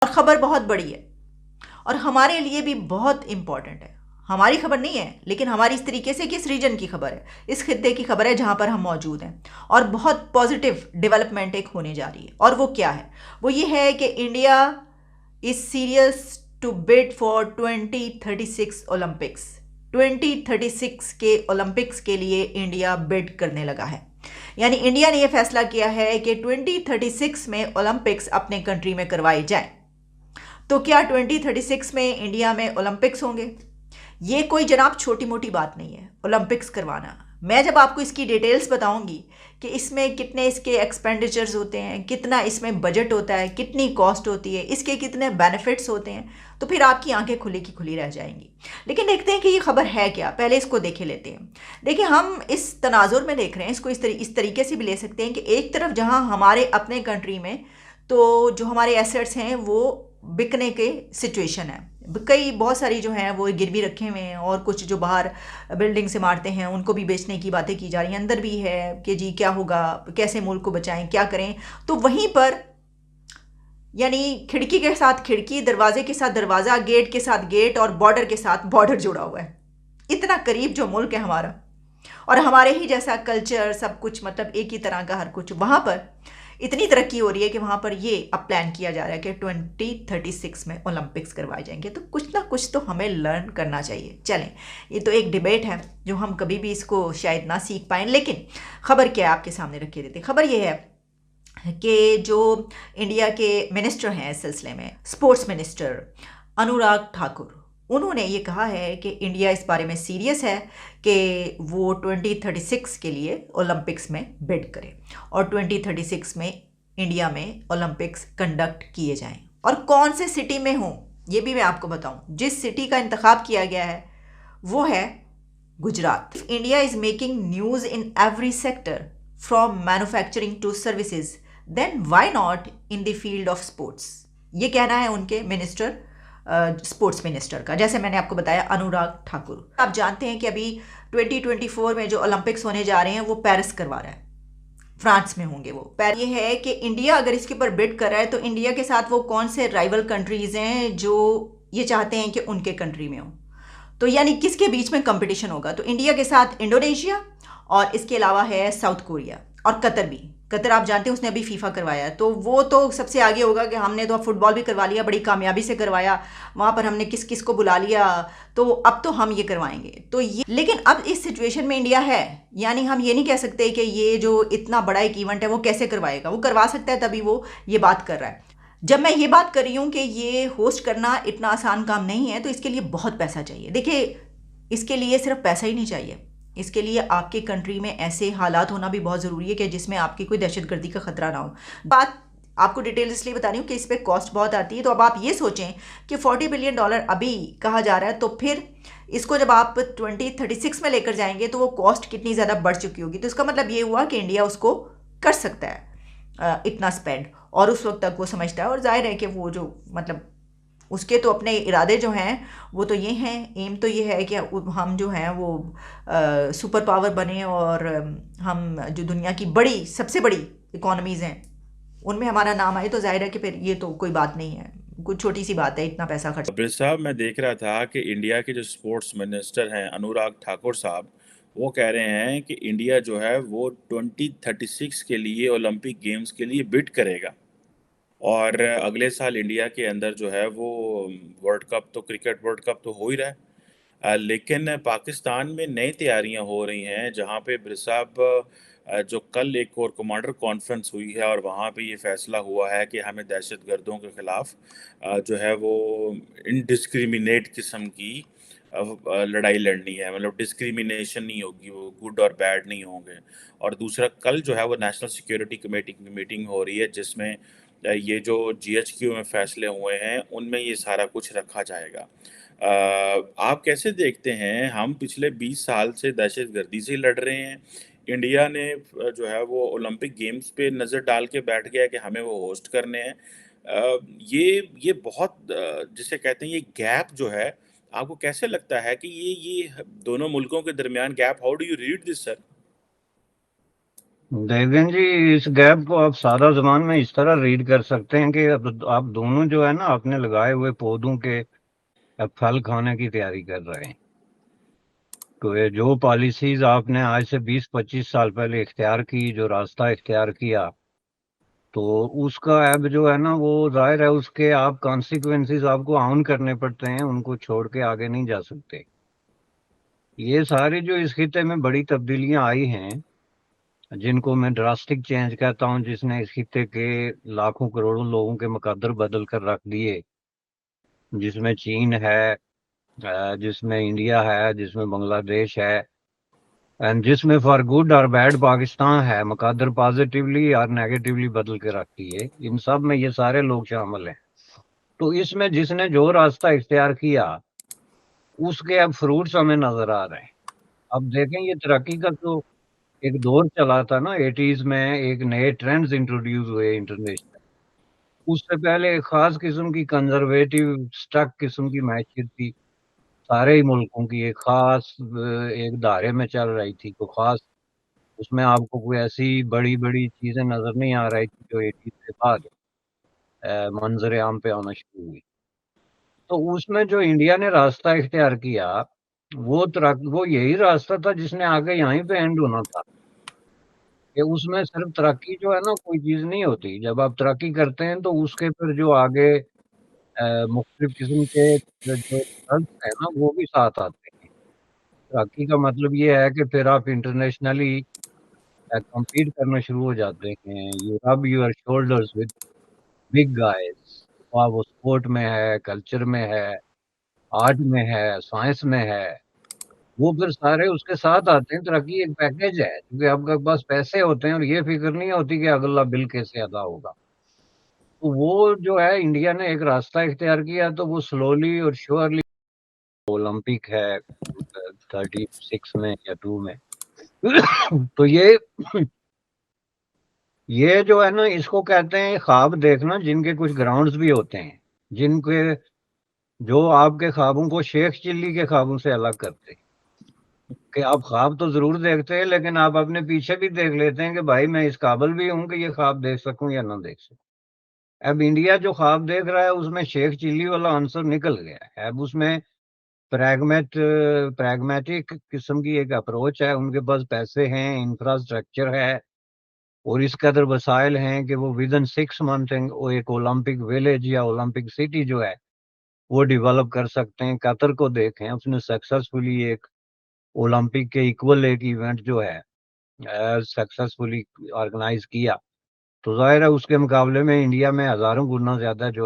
और खबर बहुत बड़ी है और हमारे लिए भी बहुत इंपॉर्टेंट है। हमारी खबर नहीं है, लेकिन हमारी इस तरीके से कि इस रीजन की खबर है, इस खित्ते की खबर है जहां पर हम मौजूद हैं। और बहुत पॉजिटिव डेवलपमेंट एक होने जा रही है। और वो क्या है? वो ये है कि India is serious to bid for 2036 Olympics. 2036 के ओलंपिक्स के लिए इंडिया बिड करने लगा है। यानी इंडिया ने यह फैसला किया है कि 2036 में ओलंपिक्स अपने कंट्री में करवाए जाएं। तो क्या 2036 में इंडिया में ओलंपिक्स होंगे? ये कोई जनाब छोटी मोटी बात नहीं है ओलंपिक्स करवाना। मैं जब आपको इसकी डिटेल्स बताऊंगी कि इसमें कितने इसके एक्सपेंडिचर्स होते हैं, कितना इसमें बजट होता है, कितनी कॉस्ट होती है, इसके कितने बेनिफिट्स होते हैं, तो फिर आपकी आंखें खुली की खुली रह जाएंगी। लेकिन देखते हैं कि ये खबर है क्या, पहले इसको देखे लेते हैं। देखिए, हम इस तनाजुर में देख रहे हैं इसको, इस तरीके से भी ले सकते हैं कि एक तरफ जहां हमारे अपने कंट्री में तो जो हमारे एसेट्स हैं वो बिकने के सिचुएशन है। कई बहुत सारी जो हैं वो गिरवी रखे हुए हैं, और कुछ जो बाहर बिल्डिंग से मारते हैं उनको भी बेचने की बातें की जा रही हैं। अंदर भी है कि जी क्या होगा, कैसे मुल्क को बचाएं, क्या करें। तो वहीं पर यानी खिड़की के साथ खिड़की, दरवाजे के साथ दरवाज़ा, गेट के साथ गेट और बॉर्डर के साथ बॉर्डर जुड़ा हुआ है। इतना करीब जो मुल्क है हमारा, और हमारे ही जैसा कल्चर, सब कुछ मतलब एक ही तरह का हर कुछ, वहाँ पर इतनी तरक्की हो रही है कि वहाँ पर ये अब प्लान किया जा रहा है कि 2036 में ओलंपिक्स करवाए जाएंगे। तो कुछ ना कुछ तो हमें लर्न करना चाहिए। चलें, ये तो एक डिबेट है जो हम कभी भी इसको शायद ना सीख पाएँ, लेकिन खबर क्या है आपके सामने रखे देते। खबर ये है कि जो इंडिया के मिनिस्टर हैं इस सिलसिले में, स्पोर्ट्स मिनिस्टर अनुराग ठाकुर, उन्होंने ये कहा है कि इंडिया इस बारे में सीरियस है कि वो 2036 के लिए ओलंपिक्स में बिड करे और 2036 में इंडिया में ओलंपिक्स कंडक्ट किए जाएं। और कौन से सिटी में हों ये भी मैं आपको बताऊं। जिस सिटी का इंतखाब किया गया है वो है Gujarat. India is making news in every sector from manufacturing to services, then why not in the field of sports. ये कहना है उनके मिनिस्टर, स्पोर्ट्स मिनिस्टर का, जैसे मैंने आपको बताया, अनुराग ठाकुर। आप जानते हैं कि अभी 2024 में जो ओलंपिक्स होने जा रहे हैं वो पेरिस करवा रहा है, फ्रांस में होंगे वो। ये है कि इंडिया अगर इसके ऊपर बिड कर रहा है तो इंडिया के साथ वो कौन से राइवल कंट्रीज हैं जो ये चाहते हैं कि उनके कंट्री में हो। तो यानी किसके बीच में कंपटीशन होगा? तो इंडिया के साथ इंडोनेशिया, और इसके अलावा है साउथ कोरिया और कतर भी। कतर आप जानते हैं उसने अभी फीफा करवाया है, तो वो तो सबसे आगे होगा कि हमने तो अब फुटबॉल भी करवा लिया, बड़ी कामयाबी से करवाया, वहाँ पर हमने किस किस को बुला लिया, तो अब तो हम ये करवाएंगे। तो ये, लेकिन अब इस सिचुएशन में इंडिया है, यानी हम ये नहीं कह सकते कि ये जो इतना बड़ा एक इवेंट है वो कैसे करवाएगा। वो करवा सकता है, तभी वो ये बात कर रहा है। जब मैं ये बात कर रही हूँ कि ये होस्ट करना इतना आसान काम नहीं है, तो इसके लिए बहुत पैसा चाहिए। देखिए, इसके लिए सिर्फ पैसा ही नहीं चाहिए, इसके लिए आपके कंट्री में ऐसे हालात होना भी बहुत ज़रूरी है कि जिसमें आपकी कोई दहशतगर्दी का खतरा ना हो। बात आपको डिटेल इसलिए बता रही हूँ कि इस पर कॉस्ट बहुत आती है। तो अब आप ये सोचें कि $40 बिलियन अभी कहा जा रहा है, तो फिर इसको जब आप 2036 में लेकर जाएंगे तो वो कॉस्ट कितनी ज़्यादा बढ़ चुकी होगी। तो इसका मतलब ये हुआ कि इंडिया उसको कर सकता है इतना स्पेंड, और उस वक्त तक वो समझता है। और जाहिर है कि वो जो मतलब उसके तो अपने इरादे जो हैं वो तो ये हैं, एम तो ये है कि हम जो हैं वो सुपर पावर बने, और हम जो दुनिया की बड़ी सबसे बड़ी इकोनॉमीज़ हैं उनमें हमारा नाम आए। तो जाहिर है कि फिर ये तो कोई बात नहीं है, कुछ छोटी सी बात है इतना पैसा खर्च। अब्रिल साहब, मैं देख रहा था कि इंडिया के जो स्पोर्ट्स मिनिस्टर हैं अनुराग ठाकुर साहब, वो कह रहे हैं कि इंडिया जो है वो 2036 के लिए ओलंपिक गेम्स के लिए बिड करेगा। और अगले साल इंडिया के अंदर जो है वो वर्ल्ड कप, तो क्रिकेट वर्ल्ड कप तो हो ही रहा है। लेकिन पाकिस्तान में नई तैयारियां हो रही हैं, जहां पे अब्रिल साहब जो कल एक कोर कमांडर कॉन्फ्रेंस हुई है और वहां पे ये फैसला हुआ है कि हमें दहशतगर्दों के खिलाफ जो है वो इनडिस्क्रिमिनेट किस्म की लड़ाई लड़नी है। मतलब डिस्क्रिमिनेशन नहीं होगी, वो गुड और बैड नहीं होंगे। और दूसरा, कल जो है वो नेशनल सिक्योरिटी कमेटी की मीटिंग हो रही है, जिसमें ये जो जीएचक्यू में फैसले हुए हैं उनमें ये सारा कुछ रखा जाएगा। आप कैसे देखते हैं, हम पिछले 20 साल से दहशतगर्दी से लड़ रहे हैं, इंडिया ने जो है वो ओलंपिक गेम्स पे नज़र डाल के बैठ गया है कि हमें वो होस्ट करने हैं। ये बहुत जिसे कहते हैं ये गैप जो है, आपको कैसे लगता है? कि ये दोनों मुल्कों के दरमियान gap, how do you read this sir? Devendra ji, इस गैप को आप सादा जबान में इस तरह रीड कर सकते हैं कि अब आप दोनों जो है ना अपने लगाए हुए पौधों के अब फल खाने की तैयारी कर रहे हैं। तो ये जो पॉलिसीज आपने आज से 20-25 साल पहले इख्तियार की, जो रास्ता इख्तियार किया, तो उसका अब जो है ना वो जाहिर है उसके आप कॉन्सिक्वेंसेस आपको आउन करने पड़ते हैं, उनको छोड़ के आगे नहीं जा सकते। ये सारी जो इस खिते में बड़ी तब्दीलियां आई हैं, जिनको मैं ड्रास्टिक चेंज कहता हूं, जिसने इस खिते के लाखों करोड़ों लोगों के मुकद्दर बदल कर रख दिए, जिसमें चीन है, जिसमें इंडिया है, जिसमें बांग्लादेश है, एंड जिसमें फॉर गुड और बैड पाकिस्तान है, मुकद्दर पॉजिटिवली और नेगेटिवली बदल के रख दिए, इन सब में ये सारे लोग शामिल हैं। तो इसमें जिसने जो रास्ता इख्तियार किया उसके अब फ्रूट्स हमें नजर आ रहे हैं। अब देखें, ये तरक्की का जो एक दौर चला था ना 80s में, एक नए ट्रेंड्स इंट्रोड्यूस हुए इंटरनेशनल, उससे पहले एक खास किस्म की कंजर्वेटिव स्टक किस्म की मैचियत थी, सारे ही मुल्कों की एक खास एक दायरे में चल रही थी, तो खास उसमें आपको कोई ऐसी बड़ी बड़ी चीजें नजर नहीं आ रही थी जो 80s के बाद मंजर आम पे आना शुरू हुई। तो उसमें जो इंडिया ने रास्ता इख्तियार किया, वो यही रास्ता था जिसने आगे यहीं पे एंड होना था। कि उसमें सिर्फ तरक्की जो है ना कोई चीज नहीं होती, जब आप तरक्की करते हैं तो उसके फिर जो आगे मुख्तलिफ किस्म के जो रिजल्ट है ना वो भी साथ आते हैं। तरक्की का मतलब ये है कि फिर आप इंटरनेशनली compete करना शुरू हो जाते हैं, you rub your shoulders with big guys. वो स्पोर्ट में है, कल्चर में है, आर्ट में है, साइंस में है, वो फिर सारे उसके साथ आते हैं। तरक्की एक पैकेज है, क्योंकि आपके पास पैसे होते हैं और ये फिक्र नहीं होती कि अगला बिल कैसे अदा होगा। तो वो जो है इंडिया ने एक रास्ता इख्तियार किया, तो वो स्लोली और श्योरली ओलंपिक है 36 में या 2 में। तो ये जो है ना इसको कहते हैं ख्वाब देखना, जिनके कुछ ग्राउंड्स भी होते हैं, जिनके जो आपके ख्वाबों को शेख चिल्ली के ख्वाबों से अलग करते हैं। कि आप ख्वाब तो जरूर देखते हैं, लेकिन आप अपने पीछे भी देख लेते हैं कि भाई मैं इस काबिल भी हूं कि ये ख्वाब देख सकूं या ना देख सकूं। अब इंडिया जो ख्वाब देख रहा है उसमें शेख चिल्ली वाला आंसर निकल गया है। अब उसमें प्रैग्मेटिक किस्म की एक अप्रोच है, उनके पास पैसे हैं, इंफ्रास्ट्रक्चर है, और इस कदर वसाइल हैं कि वो विद इन 6 मंथ वो एक ओलंपिक विलेज या ओलंपिक सिटी जो है वो डेवलप कर सकते हैं। कतर को देखें, उसने सक्सेसफुली एक ओलंपिक के इक्वल एक इवेंट जो है सक्सेसफुली ऑर्गेनाइज किया। तो जाहिर है उसके मुकाबले में इंडिया में हजारों गुना ज्यादा जो है